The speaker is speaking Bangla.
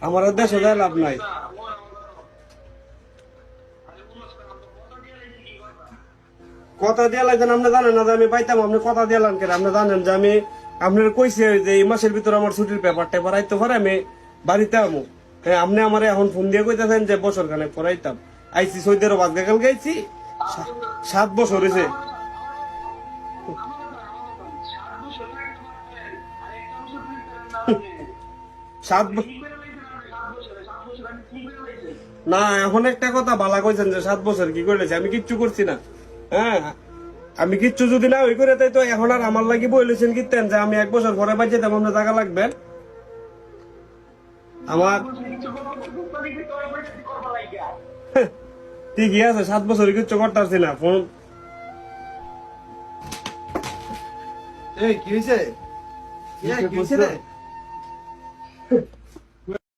আমার আর দেশে যায় লাভ নাই। কথা দিয়ে লাগছেন আপনি জানেন না যে আমি পাইতাম, আপনি কথা দিয়ে লান কেন? আপনি জানেন যে আমি আপনার কইছি যে এই মাসের ভিতরে আমার ছুটির পেপারটা পড়াইতে পারে আমি বাড়িতে আমু। হ্যাঁ, আপনি আমার এখন ফোন দিয়ে কইতেছেন যে বছর খানে পড়াইতাম। আইসি সৌদি আরব আজকে কাল গাইছি 7 বছর হয়েছে। 7 না, এখন একটা কথা বালা কইছেন যে 7 বছর কি করেছে, আমি কিচ্ছু করছি না। হ্যাঁ, আমি কিচ্ছু যদি না ওই করে তাই তো এখন আর আমার লাগি বলেছেন কিতেন যে আমি 1 বছর পরে বাজে তেমন টাকা লাগবে আমার। ঠিকই আছে, 7 বছর কিচ্ছু করতেছি না ফোন। এই কি হইছে? কি হইছে রে?